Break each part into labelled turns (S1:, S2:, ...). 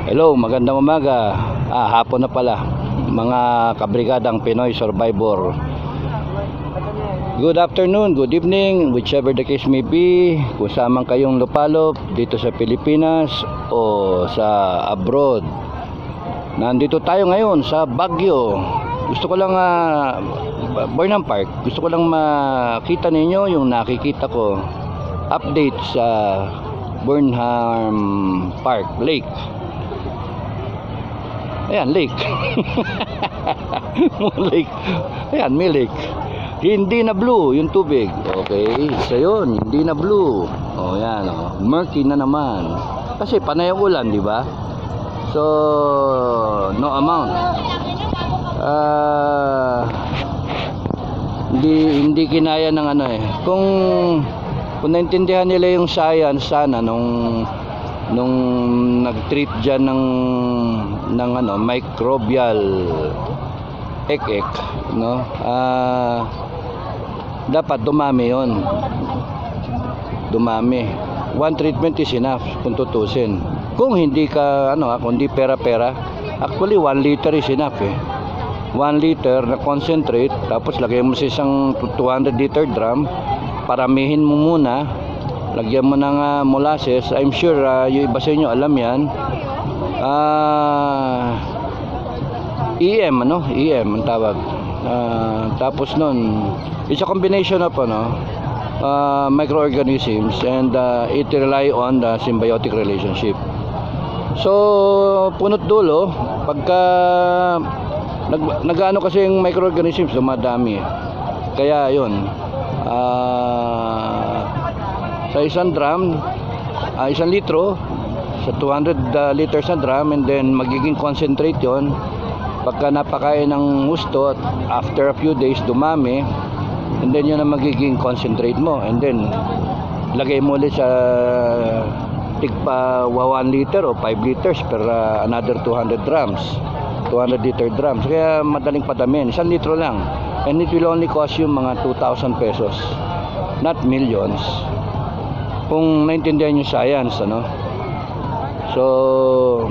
S1: Hello, magandang umaga. Hapon na pala. Mga kabrigadang Pinoy Survivor. Good afternoon, good evening, whichever the case may be. Kung saan man kayong lupalop dito sa Pilipinas o sa abroad. Nandito tayo ngayon sa Baguio. Gusto ko lang Burnham Park. Gusto ko lang makita ninyo yung nakikita ko update sa Burnham Park Lake. Ayan, lake. Lake. Ayan, may lake. Hindi na blue yung tubig. Okay, so yun, hindi na blue. Oh, yan, oh. Murky na naman. Kasi panay ang ulan, di ba? So, no amount. Hindi kinaya ng ano eh. Kung naintindihan nila yung science sana nung nag-treat diyan ng microbial ek no, dapat dumami yon, dumami. One treatment is enough kung tutusin. Kung hindi ka kung hindi pera, actually 1 liter is enough eh. 1 liter na concentrate, tapos lagyan mo sa isang 200 liter drum, paramihin mo muna, lagyan mo ng molasses. I'm sure yung iba sa inyo alam yan. EM ang tawag. Tapos nun, it's a combination of microorganisms, and it rely on the symbiotic relationship. So punot dulo, pagka nag-ano kasi yung microorganisms, dumadami. Kaya yun, sa isang drum, 1 litro sa 200 liters na drum, and then magiging concentrate yon. Pagka napakain ng gusto, at after a few days dumami, and then yun ang magiging concentrate mo, and then lagay mo ulit sa tigpa 1 liter o 5 liters per another 200 drums, 200 liter drums. Kaya madaling padamin, 1 litro lang, and it will only cost you mga 2,000 pesos, not millions, kung naintindihan yung science, So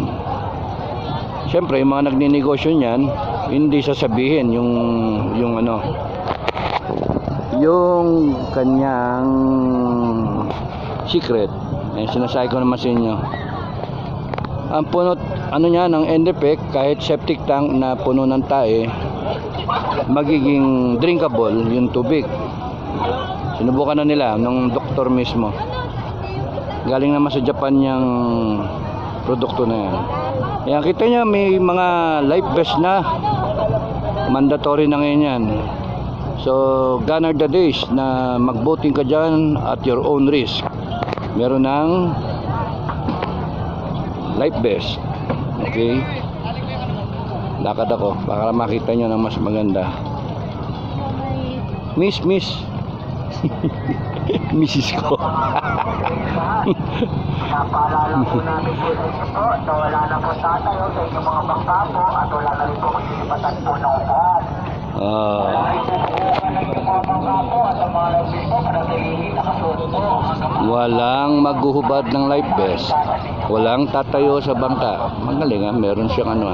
S1: siyempre yung mga nagninegosyo niyan, hindi sasabihin yung kanyang secret. Sinasabi ko naman sa inyo, ang punot niya ng end effect, kahit septic tank na puno ng tae, magiging drinkable yung tubig. Sinubukan na nila ng doktor mismo. Galing naman sa Japan yung produkto na yan. Ayan, kita nyo may mga life vest na, mandatory na ngayon yan. So gone are the days na mag-boating ka dyan at your own risk. Meron ng life vest. Okay, lakad ako para makita nyo na mas maganda. Miss Mrs. ko.
S2: Napaalala po namin po sa inyo po na wala na po tatayo sa inyong mga bangka po, at wala na rin po magsisipatan po ng upuan.
S1: Walang maghuhubad ng life vest, walang tatayo sa bangka. Magaling meron siyang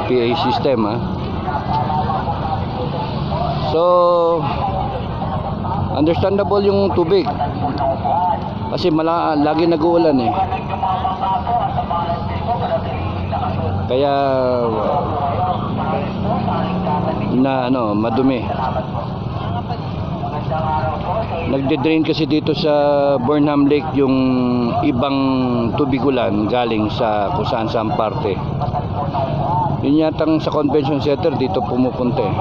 S1: PA system So understandable yung tubig kasi lagi nag-uulan eh, kaya madumi. Nagde-drain kasi dito sa Burnham Lake yung ibang tubig ulan galing sa kung saan parte. Yun yatang sa convention center dito pumupunta eh.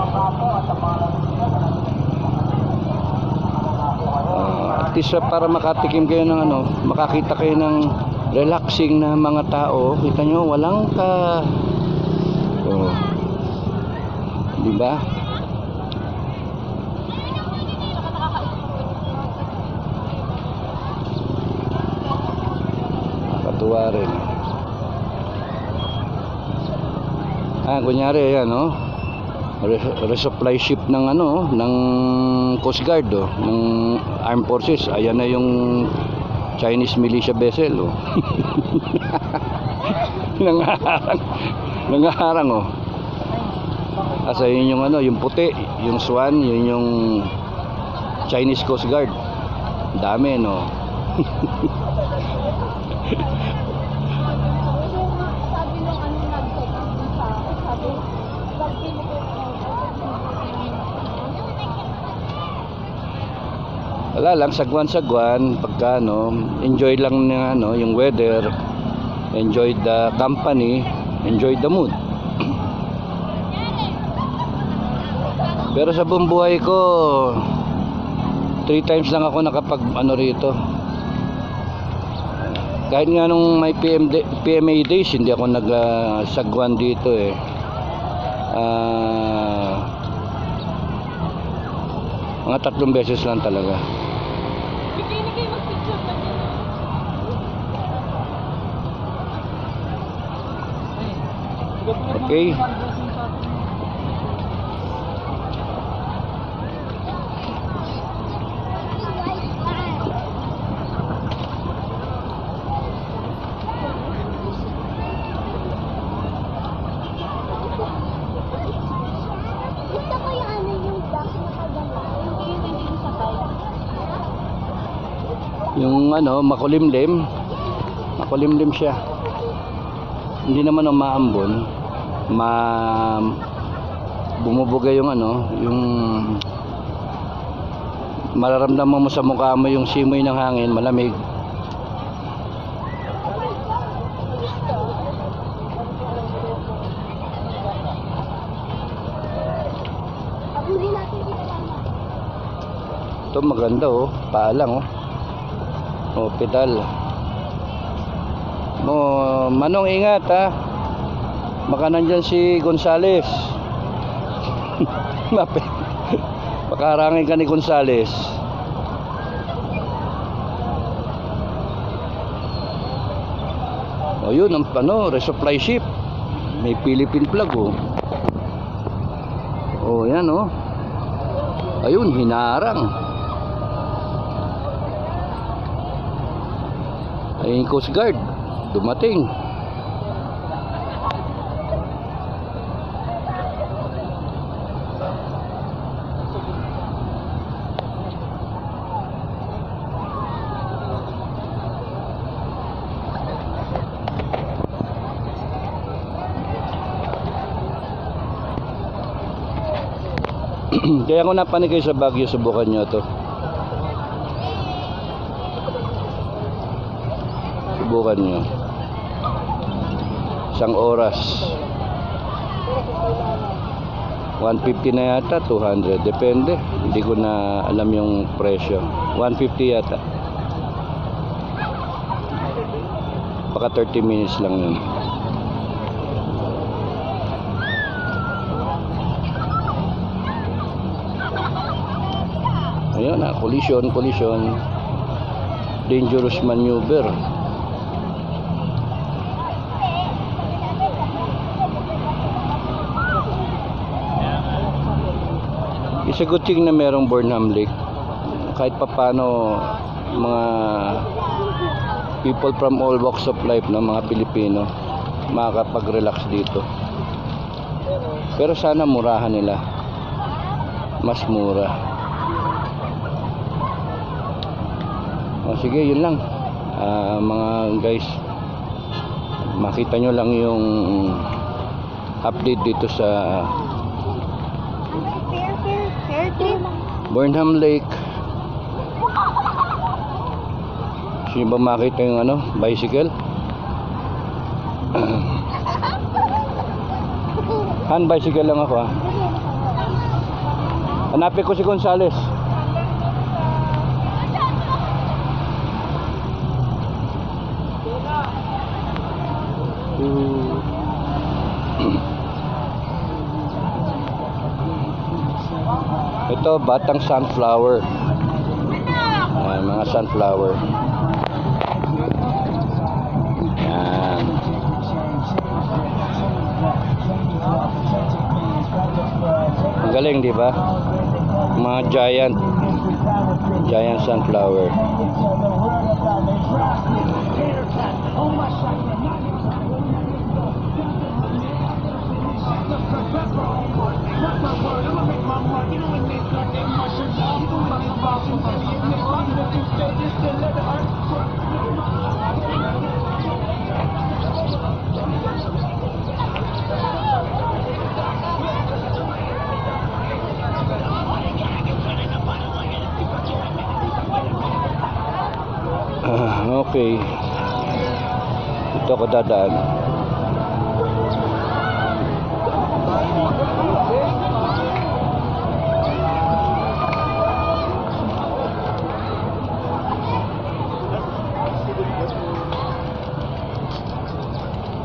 S1: At least para makatikim kayo ng makakita kayo ng relaxing na mga tao. Kita nyo, walang di ba? Nakatuwa rin. Kunyari yan, resupply ship ng ng Coast Guard, ng Armed Forces. Ayan na yung Chinese militia vessel, Nangaharang. Nangaharang oh. Asa yun yung ano, yung puti, yung swan, yun yung Chinese Coast Guard. Dami no.
S3: Sabi nung ano nag-check up din sa akin, sabi, sabi mo ko
S1: Wala lang, sagwan-sagwan, pagka ano, enjoy lang ng ano, yung weather, enjoy the company, enjoy the mood. Pero sa buong buhay ko, 3 times lang ako nakapag ano rito. Kahit nga nung may PMA days, hindi ako nagsagwan dito eh. Mga 3 beses lang talaga.
S3: hindi na kayo mag-picture pa niya.
S1: Okay.
S3: Gusto ko yung ano yung black na kaganda. Yung hindi sakay.
S1: Yung ano, makulimlim. Makulimlim siya. Hindi naman umaambon. Bumubuga yung ano, yung mararamdaman mo sa mukha mo yung simoy ng hangin, malamig.
S3: Abulin natin dito lang.
S1: Ito maganda oh, paalang oh. Oh, pedal. Manong ingat ha. Baka nandyan si Gonzales. Pakarangin ka ni Gonzales. O yun ang ano, resupply ship. May Philippine flag oh. Oh yan oh. Ayun, hinarang. Ayun, Coast Guard dumating. Kaya kung napanig kayo sa Baguio, subukan nyo to. Subukan nyo. 1 oras. 150 na yata, 200. Depende. Hindi ko na alam yung presyo. 150 yata. Baka 30 minutes lang yun. Ayun na, collision. Dangerous maneuver. It's a good thing na merong Burnham Lake. Kahit papano mga people from all walks of life, no, mga Pilipino, makakapag-relax dito. Pero sana murahan nila. Mas mura. O sige, yun lang. Mga guys, makita nyo lang yung update dito sa Burnham Lake. Sino ba makita yung ano, bicycle? Han, bicycle lang ako ha. Hanapin ko si Gonzales. Ito, batang sunflower. Ayan, mga sunflower. Ayan. Ang galing, di ba? Mga giant sunflower. Cafe. Dito ako dadaan.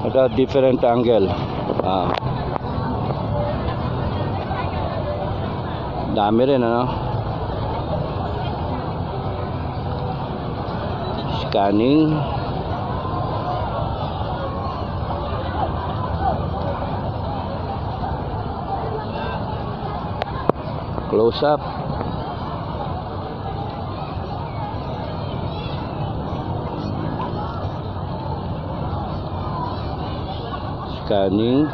S1: Ada different angle. Dami rin, ano? Scanning. Close up. Scanning.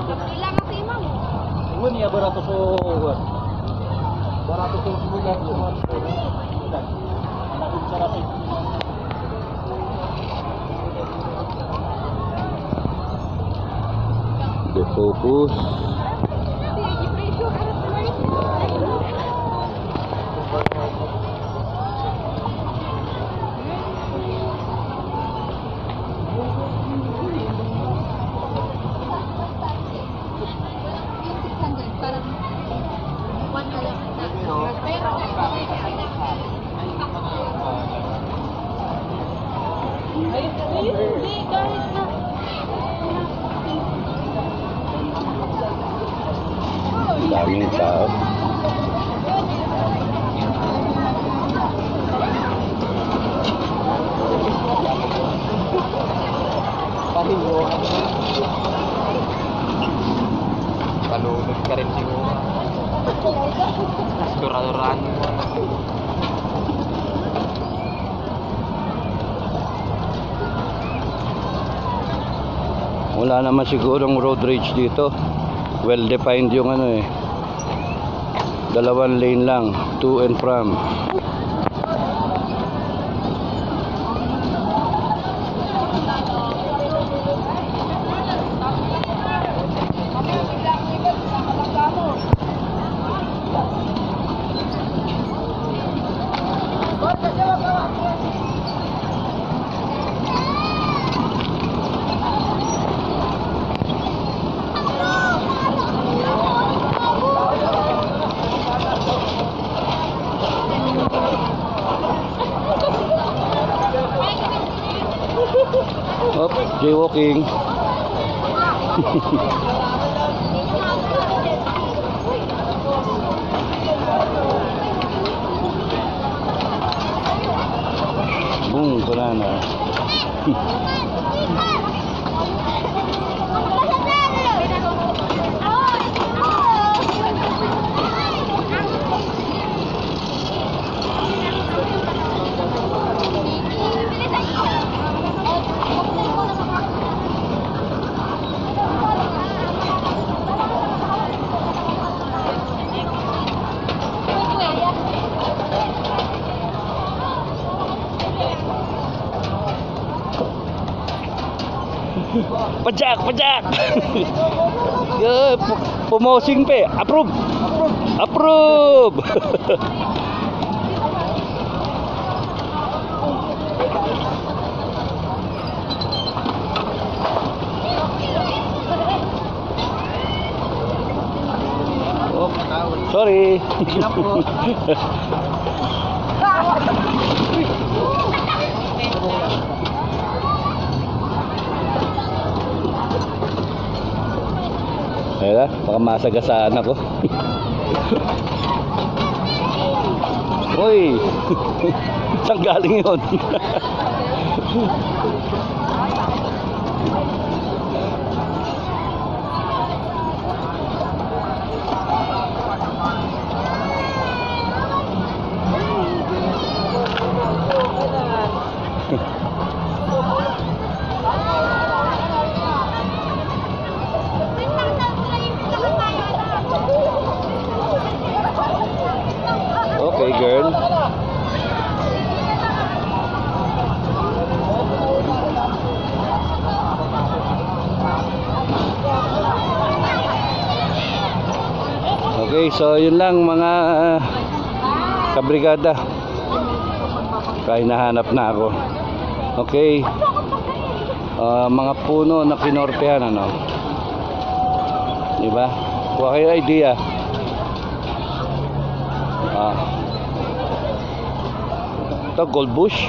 S3: Kailangan ko imam.
S4: Iwan niya barato so barato so sumulat so anak sa rapi.
S1: The focus. Daming tao.
S4: Kalunod ka rin siguro. Dura-duraan mo.
S1: Wala naman sigurong road rage dito. Well defined yung ano eh. 2 lane lang, to and from. Oh, jaywalking. Boom, banana. Pajak, pajak. Pumosing pe. Approve. Approve. Oh, sorry. Ayan, baka masagasaan ako. Uy! Saan galing yun? Okay, so yun lang mga kabrigada. Kaya hinahanap na ako. Okay. Mga puno na kinortehan, ano? Diba? Kuha kayo idea. Ito, gold bush.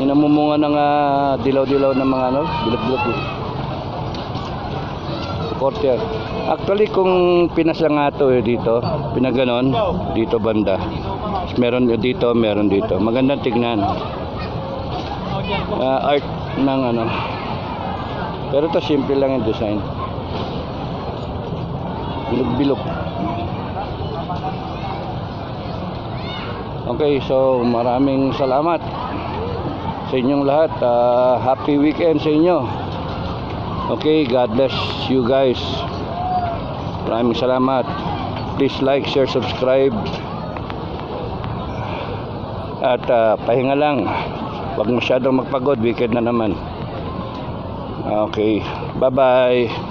S1: Yung namumunga ng dilaw-dilaw na mga ano, bilog-bilog. Courtyard. Actually, kung pinasa nga ito dito, pinaganon, dito banda. Meron dito, meron dito. Magandang tignan. Art ng ano. Pero ito simple lang yung design. Bilog-bilog. Okay, so maraming salamat sa inyong lahat. Happy weekend sa inyo. Okay, God bless you guys. Maraming salamat. Please like, share, subscribe. At pahinga lang. Huwag masyadong magpagod. Weekend na naman. Okay, bye-bye.